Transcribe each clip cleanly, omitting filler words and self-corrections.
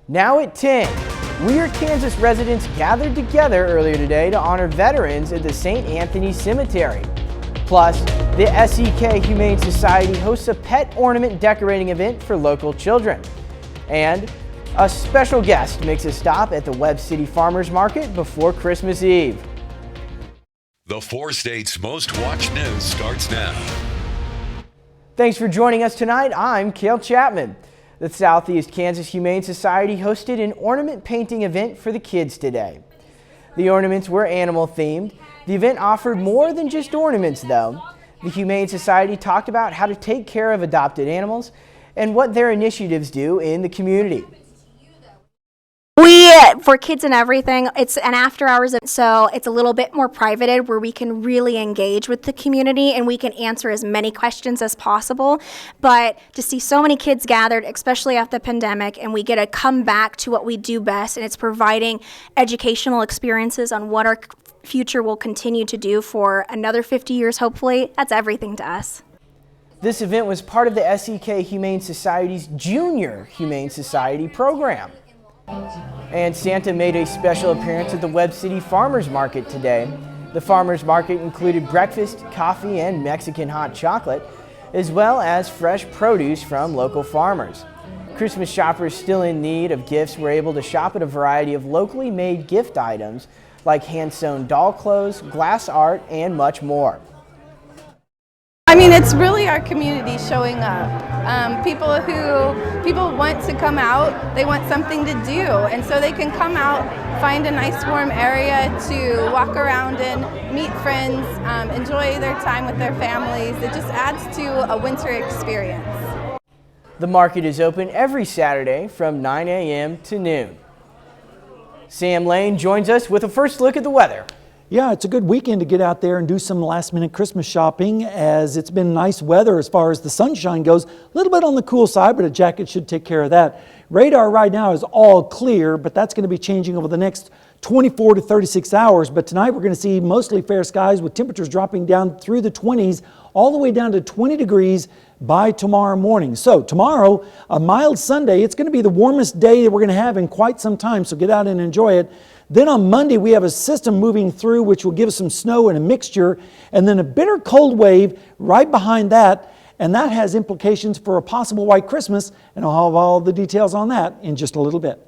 Now at 10, Weir, Kansas residents gathered together earlier today to honor veterans at the St. Anthony Cemetery. Plus, the SEK Humane Society hosts a pet ornament decorating event for local children. And a special guest makes a stop at the Webb City Farmers Market before Christmas Eve. The 4 states' most watched news starts now. Thanks for joining us tonight. I'm Cale Chapman. The Southeast Kansas Humane Society hosted an ornament painting event for the kids today. The ornaments were animal themed. The event offered more than just ornaments though. The Humane Society talked about how to take care of adopted animals and what their initiatives do in the community. For kids and everything, it's an after hours, so it's a little bit more privated where we can really engage with the community and we can answer as many questions as possible. But to see so many kids gathered, especially after the pandemic, and we get to come back to what we do best, and it's providing educational experiences on what our future will continue to do for another 50 years, hopefully, that's everything to us. This event was part of the SEK Humane Society's Junior Humane Society program. And Santa made a special appearance at the Webb City Farmers Market today. The farmers market included breakfast, coffee, and Mexican hot chocolate, as well as fresh produce from local farmers. Christmas shoppers still in need of gifts were able to shop at a variety of locally made gift items like hand-sewn doll clothes, glass art, and much more. I mean, it's really our community showing up. People want to come out, they want something to do, and so they can come out, find a nice warm area to walk around in, meet friends, enjoy their time with their families. It just adds to a winter experience. The market is open every Saturday from 9 a.m. to noon. Sam Lane joins us with a first look at the weather. Yeah, it's a good weekend to get out there and do some last-minute Christmas shopping, as it's been nice weather as far as the sunshine goes. A little bit on the cool side, but a jacket should take care of that. Radar right now is all clear, but that's going to be changing over the next 24 to 36 hours. But tonight we're going to see mostly fair skies with temperatures dropping down through the 20s all the way down to 20 degrees by tomorrow morning. So tomorrow, a mild Sunday. It's going to be the warmest day that we're going to have in quite some time, so get out and enjoy it. Then on Monday, we have a system moving through which will give us some snow and a mixture, and then a bitter cold wave right behind that, and that has implications for a possible white Christmas, and I'll have all the details on that in just a little bit.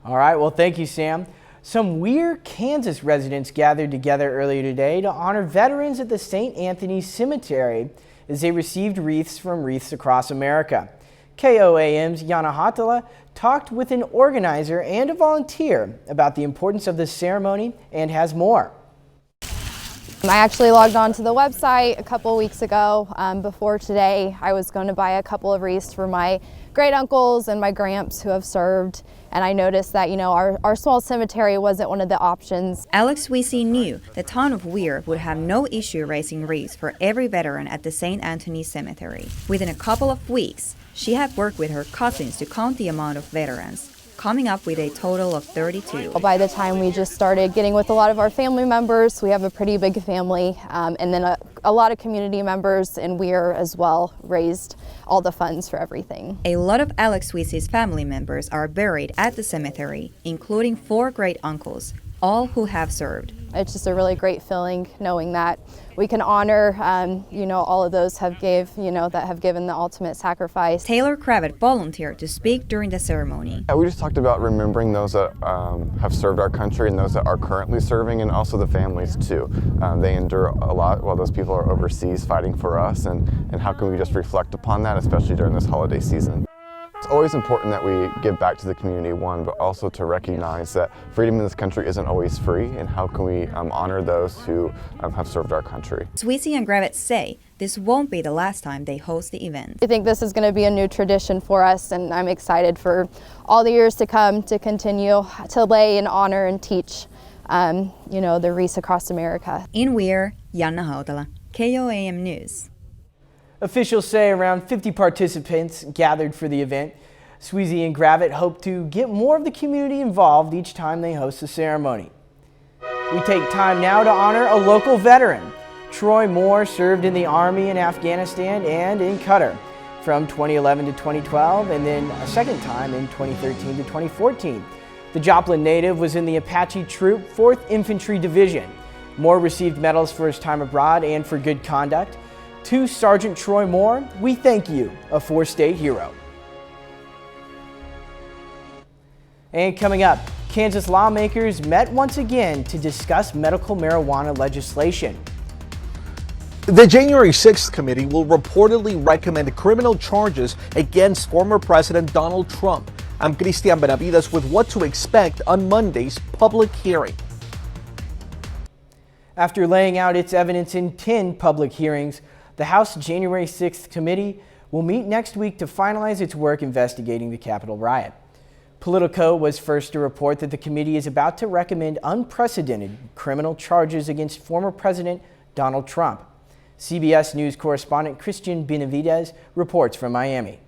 All right, well, thank you, Sam. Some Weir, Kansas residents gathered together earlier today to honor veterans at the St. Anthony Cemetery as they received wreaths from Wreaths Across America. KOAM's Yana Hatala talked with an organizer and a volunteer about the importance of this ceremony and has more. I actually logged on to the website a couple weeks ago. Before today, I was going to buy a couple of wreaths for my great uncles and my gramps who have served, and I noticed that, you know, our small cemetery wasn't one of the options. Alex Weesey knew the town of Weir would have no issue raising wreaths for every veteran at the St. Anthony Cemetery. Within a couple of weeks, she had worked with her cousins to count the amount of veterans, coming up with a total of 32. By the time we just started getting with a lot of our family members, we have a pretty big family, and then a lot of community members in Weir as well raised all the funds for everything. A lot of Alex Weesey's family members are buried at the cemetery, including 4 great uncles, all who have served. It's just a really great feeling knowing that we can honor, all of those that have given the ultimate sacrifice. Taylor Kravitz volunteered to speak during the ceremony. We just talked about remembering those that have served our country and those that are currently serving, and also the families too. They endure a lot while those people are overseas fighting for us, and how can we just reflect upon that, especially during this holiday season. It's always important that we give back to the community, one, but also to recognize that freedom in this country isn't always free, and how can we honor those who have served our country. Weesey and Kravitz say this won't be the last time they host the event. I think this is going to be a new tradition for us, and I'm excited for all the years to come to continue to lay and honor and teach, the wreaths across America. In Weir, Yana Hautala, KOAM News. Officials say around 50 participants gathered for the event. Sweezy and Kravitz hope to get more of the community involved each time they host the ceremony. We take time now to honor a local veteran. Troy Moore served in the Army in Afghanistan and in Qatar. from 2011 to 2012, and then a second time in 2013 to 2014. The Joplin native was in the Apache Troop 4th Infantry Division. Moore received medals for his time abroad and for good conduct. To Sergeant Troy Moore, we thank you, a 4-state hero. And coming up, Kansas lawmakers met once again to discuss medical marijuana legislation. The January 6th committee will reportedly recommend criminal charges against former President Donald Trump. I'm Cristian Benavides with what to expect on Monday's public hearing. After laying out its evidence in 10 public hearings, the House January 6th committee will meet next week to finalize its work investigating the Capitol riot. Politico was first to report that the committee is about to recommend unprecedented criminal charges against former President Donald Trump. CBS News correspondent Christian Benavides reports from Miami.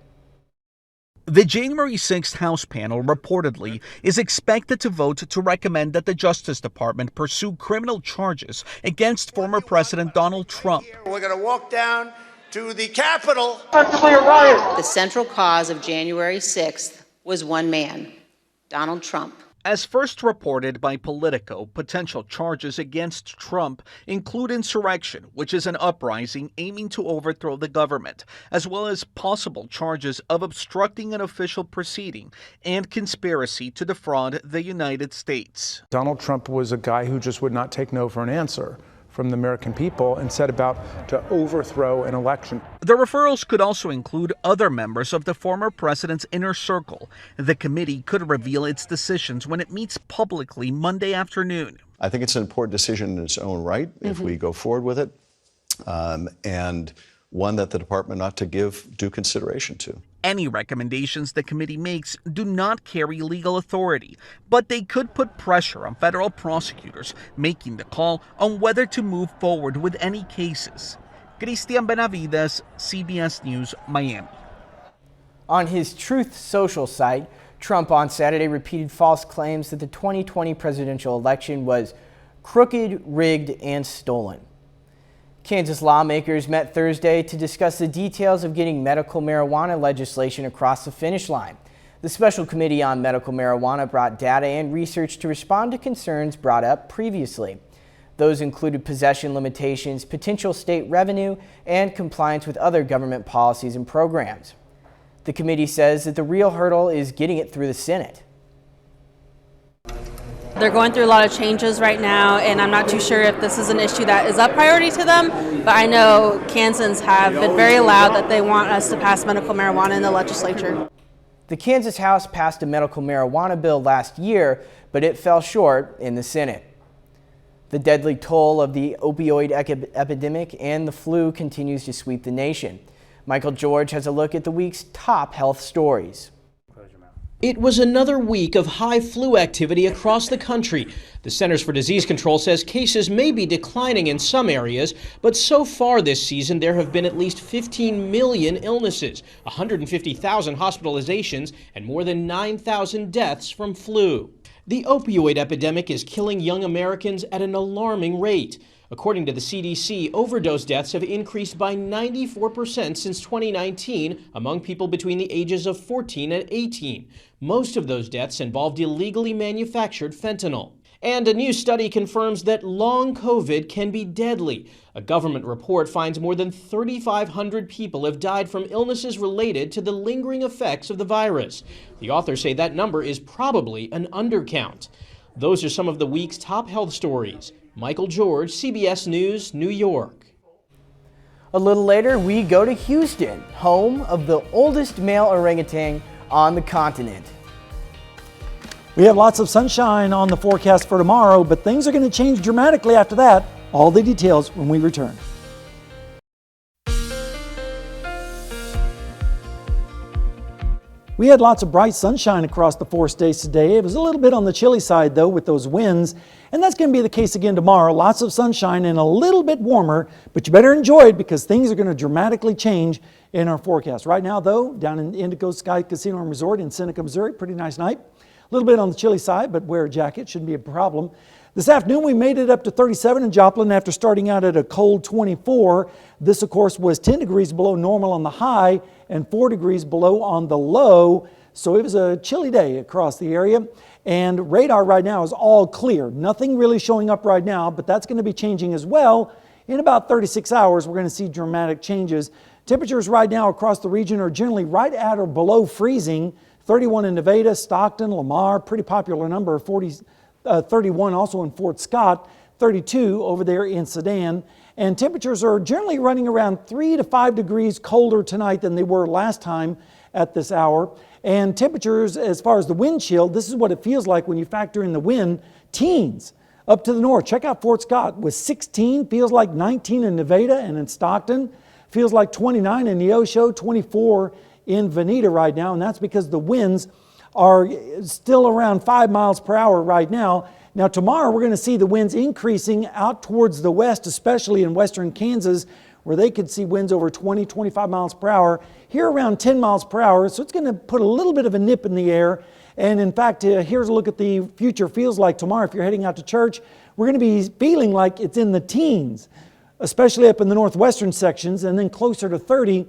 The January 6th House panel reportedly is expected to vote to recommend that the Justice Department pursue criminal charges against former President Donald Trump. We're going to walk down to the Capitol. The central cause of January 6th was one man, Donald Trump. As first reported by Politico, potential charges against Trump include insurrection, which is an uprising aiming to overthrow the government, as well as possible charges of obstructing an official proceeding and conspiracy to defraud the United States. Donald Trump was a guy who just would not take no for an answer from the American people and set about to overthrow an election. The referrals could also include other members of the former president's inner circle. The committee could reveal its decisions when it meets publicly Monday afternoon. I think it's an important decision in its own right if we go forward with it, and one that the department ought to give due consideration to. Any recommendations the committee makes do not carry legal authority, but they could put pressure on federal prosecutors making the call on whether to move forward with any cases. Cristian Benavides, CBS News, Miami. On his Truth Social site, Trump on Saturday repeated false claims that the 2020 presidential election was crooked, rigged, and stolen. Kansas lawmakers met Thursday to discuss the details of getting medical marijuana legislation across the finish line. The Special Committee on Medical Marijuana brought data and research to respond to concerns brought up previously. Those included possession limitations, potential state revenue, and compliance with other government policies and programs. The committee says that the real hurdle is getting it through the Senate. They're going through a lot of changes right now, and I'm not too sure if this is an issue that is a priority to them, but I know Kansans have been very loud that they want us to pass medical marijuana in the legislature. The Kansas House passed a medical marijuana bill last year, but it fell short in the Senate. The deadly toll of the opioid epidemic and the flu continues to sweep the nation. Michael George has a look at the week's top health stories. It was another week of high flu activity across the country. The Centers for Disease Control says cases may be declining in some areas, but so far this season there have been at least 15 million illnesses, 150,000 hospitalizations, and more than 9,000 deaths from flu. The opioid epidemic is killing young Americans at an alarming rate. According to the CDC, overdose deaths have increased by 94% since 2019 among people between the ages of 14 and 18. Most of those deaths involved illegally manufactured fentanyl. And a new study confirms that long COVID can be deadly. A government report finds more than 3,500 people have died from illnesses related to the lingering effects of the virus. The authors say that number is probably an undercount. Those are some of the week's top health stories. Michael George, CBS News, New York. A little later, we go to Houston, home of the oldest male orangutan on the continent. We have lots of sunshine on the forecast for tomorrow, but things are going to change dramatically after that. All the details when we return. We had lots of bright sunshine across the 4 states today. It was a little bit on the chilly side, though, with those winds. And that's going to be the case again tomorrow. Lots of sunshine and a little bit warmer, but you better enjoy it because things are going to dramatically change in our forecast. Right now, though, down in Indigo Sky Casino and Resort in Seneca, Missouri, pretty nice night. A little bit on the chilly side, but wear a jacket, shouldn't be a problem. This afternoon we made it up to 37 in Joplin after starting out at a cold 24. This of course was 10 degrees below normal on the high and 4 degrees below on the low. So it was a chilly day across the area. And radar right now is all clear. Nothing really showing up right now, but that's going to be changing as well. In about 36 hours, we're going to see dramatic changes. Temperatures right now across the region are generally right at or below freezing. 31 in Nevada, Stockton, Lamar, pretty popular number, 31 also in Fort Scott, 32 over there in Sedan. And temperatures are generally running around 3 to 5 degrees colder tonight than they were last time at this hour. And temperatures, as far as the wind chill, this is what it feels like when you factor in the wind, teens. Up to the north, check out Fort Scott with 16, feels like 19 in Nevada and in Stockton. Feels like 29 in Neosho, 24 in Veneta right now, and that's because the winds are still around 5 miles per hour right now. Now tomorrow we're going to see the winds increasing out towards the west, especially in western Kansas, where they could see winds over 20, 25 miles per hour. Here around 10 miles per hour, so it's going to put a little bit of a nip in the air. And in fact, here's a look at the future feels like tomorrow. If you're heading out to church, we're going to be feeling like it's in the teens, especially up in the northwestern sections, and then closer to 30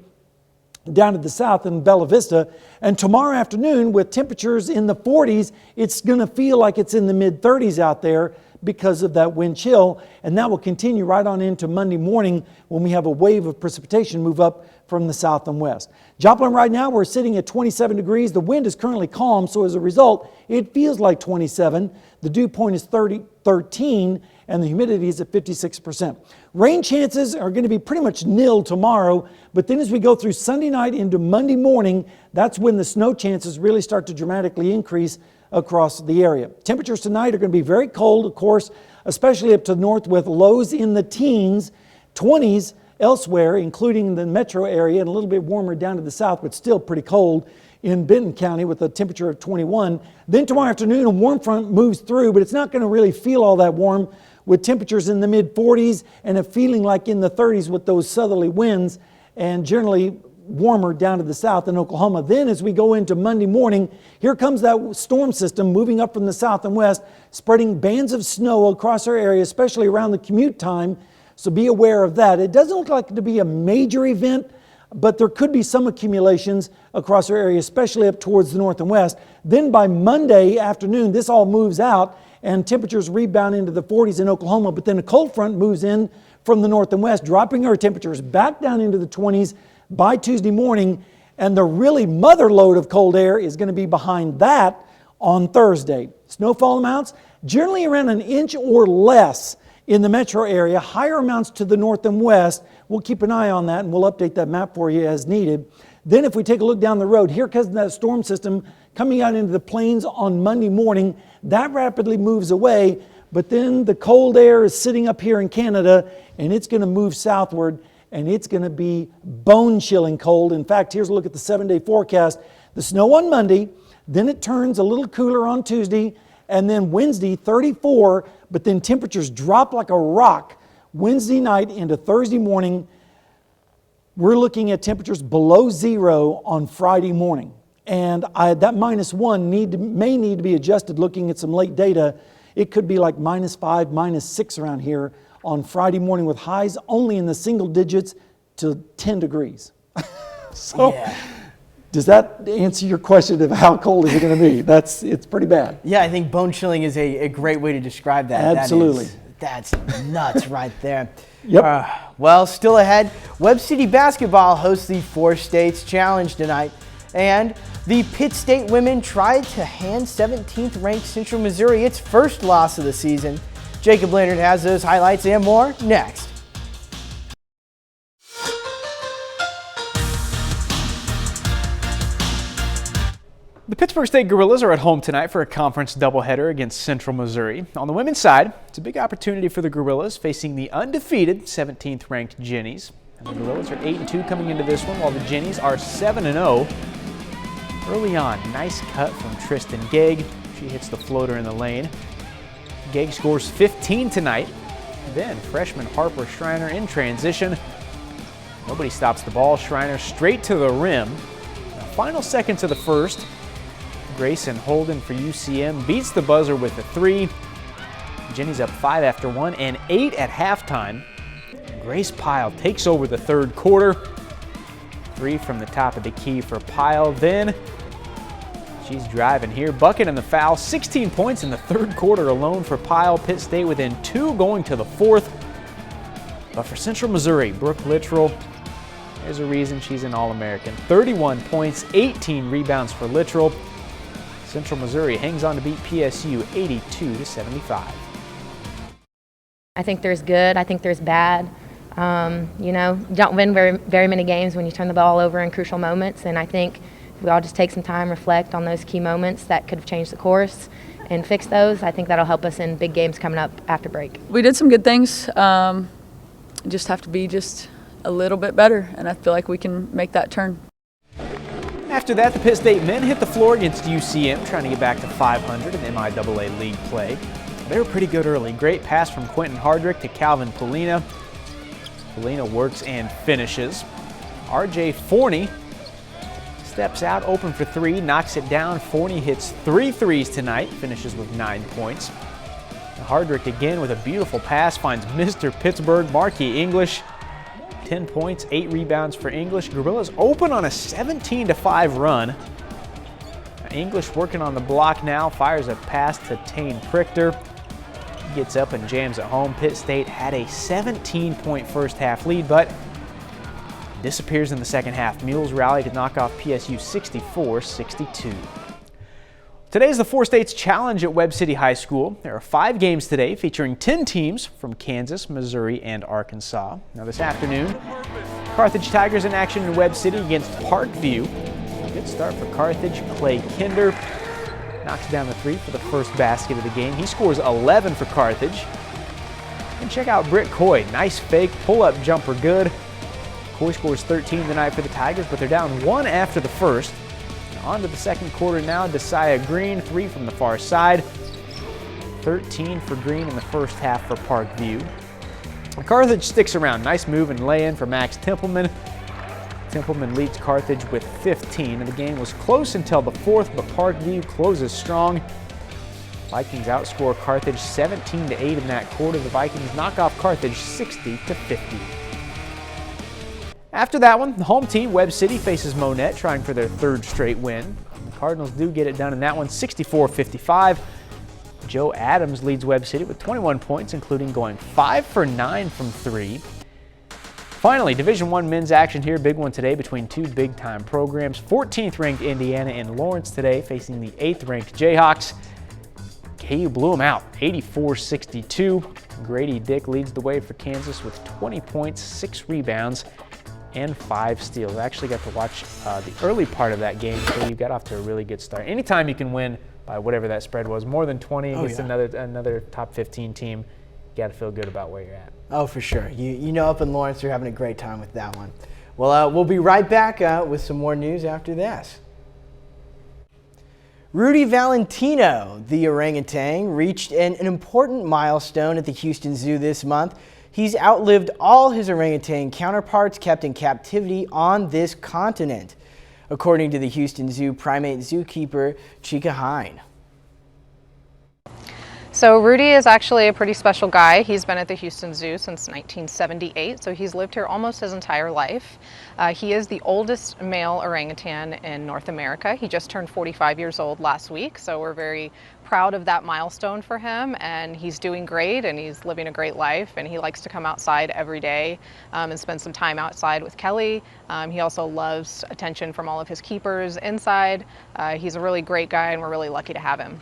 down to the south in Bella Vista. And tomorrow afternoon, with temperatures in the 40s, it's going to feel like it's in the mid-30s out there because of that wind chill. And that will continue right on into Monday morning when we have a wave of precipitation move up from the south and west. Joplin right now, we're sitting at 27 degrees. The wind is currently calm, so as a result, it feels like 27. The dew point is 13, and the humidity is at 56%. Rain chances are going to be pretty much nil tomorrow, but then as we go through Sunday night into Monday morning, that's when the snow chances really start to dramatically increase across the area. Temperatures tonight are going to be very cold, of course, especially up to the north with lows in the teens, 20s elsewhere, including the metro area, and a little bit warmer down to the south, but still pretty cold in Benton County with a temperature of 21. Then tomorrow afternoon, a warm front moves through, but it's not going to really feel all that warm, with temperatures in the mid-40s and a feeling like in the 30s with those southerly winds, and generally warmer down to the south in Oklahoma. Then as we go into Monday morning, here comes that storm system moving up from the south and west, spreading bands of snow across our area, especially around the commute time. So be aware of that. It doesn't look like it to be a major event, but there could be some accumulations across our area, especially up towards the north and west. Then by Monday afternoon, this all moves out and temperatures rebound into the 40s in Oklahoma, but then a cold front moves in from the north and west, dropping our temperatures back down into the 20s by Tuesday morning, and the really mother load of cold air is going to be behind that on Thursday. Snowfall amounts, generally around an inch or less in the metro area, higher amounts to the north and west. We'll keep an eye on that and we'll update that map for you as needed. Then if we take a look down the road, here comes that storm system coming out into the plains on Monday morning. That rapidly moves away, but then the cold air is sitting up here in Canada and it's going to move southward, and it's going to be bone-chilling cold. In fact, here's a look at the 7-day forecast. The snow on Monday, then it turns a little cooler on Tuesday, and then Wednesday, 34, but then temperatures drop like a rock Wednesday night into Thursday morning. We're looking at temperatures below zero on Friday morning. And that -1 may need to be adjusted looking at some late data. It could be like -5, -6 around here on Friday morning with highs only in the single digits to 10 degrees. So yeah. Does that answer your question of how cold is it going to be? It's pretty bad. Yeah, I think bone chilling is a great way to describe that. Absolutely. That's nuts right there. Yep. Well, still ahead, Webb City Basketball hosts the 4 States Challenge tonight. And the Pitt State women tried to hand 17th ranked Central Missouri its first loss of the season. Jacob Leonard has those highlights and more next. The Pittsburgh State Gorillas are at home tonight for a conference doubleheader against Central Missouri. On the women's side, it's a big opportunity for the Gorillas facing the undefeated 17th ranked Jennies. And the Gorillas are 8-2 coming into this one, while the Jennies are 7-0. Early on, nice cut from Tristan Gegg. She hits the floater in the lane. Gegg scores 15 tonight. Then freshman Harper Schreiner in transition. Nobody stops the ball. Schreiner straight to the rim. The final seconds of the first. Grayson Holden for UCM beats the buzzer with a 3. Jenny's up 5 after 1 and 8 at halftime. Grace Pyle takes over the third quarter. 3 from the top of the key for Pyle. Then she's driving here. Bucket and the foul. 16 points in the third quarter alone for Pyle. Pitt State within 2 going to the fourth. But for Central Missouri, Brooke Littrell, there's a reason she's an All-American. 31 points, 18 rebounds for Littrell. Central Missouri hangs on to beat PSU 82-75. I think there's good. I think there's bad. You don't win very many games when you turn the ball over in crucial moments, and I think if we all just take some time, reflect on those key moments that could have changed the course and fix those, I think that'll help us in big games coming up after break. We did some good things. Just have to be just a little bit better, and I feel like we can make that turn. After that, the Pitt State men hit the floor against UCM, trying to get back to 500 in MIAA league play. They were pretty good early. Great pass from Quentin Hardrick to Calvin Polina. Polina works and finishes. RJ Forney steps out, open for 3, knocks it down. Forney hits 3 threes tonight, finishes with 9 points. Hardrick again with a beautiful pass, finds Mr. Pittsburgh, Marquis English. 10 points, 8 rebounds for English. Gorillas open on a 17-5 run. English working on the block now, fires a pass to Tane Prichter. He gets up and jams at home. Pitt State had a 17-point first half lead, but disappears in the second half. Mules rally to knock off PSU 64-62. Today is the Four States Challenge at Webb City High School. There are 5 games today featuring 10 teams from Kansas, Missouri, and Arkansas. Now this afternoon, Carthage Tigers in action in Webb City against Parkview. Good start for Carthage. Clay Kinder knocks down the 3 for the first basket of the game. He scores 11 for Carthage. And check out Britt Coy. Nice fake, pull-up jumper good. Coy scores 13 tonight for the Tigers, but they're down 1 after the first. On to the second quarter now. Desaya Green, 3 from the far side. 13 for Green in the first half for Parkview. Carthage sticks around. Nice move and lay-in for Max Templeman. Templeman leads Carthage with 15. And the game was close until the fourth, but Parkview closes strong. Vikings outscore Carthage 17-8 in that quarter. The Vikings knock off Carthage 60-50. After that one, the home team, Webb City, faces Monette, trying for their 3rd straight win. The Cardinals do get it done in that one, 64-55. Joe Adams leads Webb City with 21 points, including going 5 for 9 from 3. Finally, Division I men's action here, big one today between 2 big-time programs. 14th ranked Indiana and Lawrence today, facing the 8th ranked Jayhawks. KU blew them out, 84-62. Grady Dick leads the way for Kansas with 20 points, 6 rebounds, and 5 steals. I actually got to watch the early part of that game, so you got off to a really good start. Anytime you can win by whatever that spread was, more than 20 against another top 15 team, you got to feel good about where you're at. Oh, for sure. You know, up in Lawrence, you're having a great time with that one. Well, we'll be right back with some more news after this. Rudy Valentino, the orangutan, reached an important milestone at the Houston Zoo this month. He's outlived all his orangutan counterparts kept in captivity on this continent, according to the Houston Zoo primate zookeeper Chica Hine. So Rudy is actually a pretty special guy. He's been at the Houston Zoo since 1978, so he's lived here almost his entire life. He is the oldest male orangutan in North America. He just turned 45 years old last week, so we're very proud of that milestone for him, and he's doing great and he's living a great life, and he likes to come outside every day and spend some time outside with Kelly. He also loves attention from all of his keepers inside. He's a really great guy and we're really lucky to have him.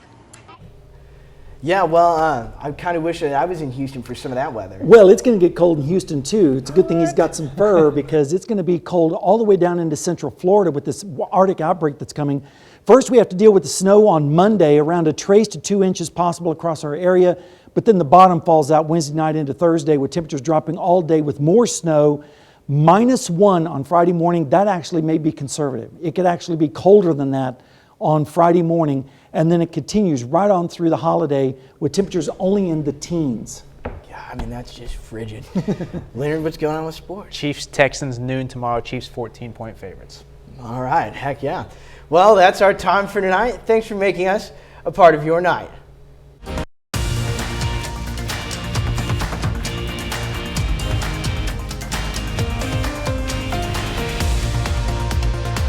Yeah, well, I kind of wish that I was in Houston for some of that weather. Well, it's going to get cold in Houston, too. It's a good thing he's got some fur because it's going to be cold all the way down into central Florida with this Arctic outbreak that's coming. First, we have to deal with the snow on Monday, around a trace to 2 inches possible across our area. But then the bottom falls out Wednesday night into Thursday with temperatures dropping all day with more snow. -1 on Friday morning. That actually may be conservative. It could actually be colder than that on Friday morning, and then it continues right on through the holiday with temperatures only in the teens. Yeah, I mean, that's just frigid. Leonard, what's going on with sports? Chiefs, Texans, noon tomorrow. Chiefs 14-point favorites. All right, heck yeah. Well, that's our time for tonight. Thanks for making us a part of your night.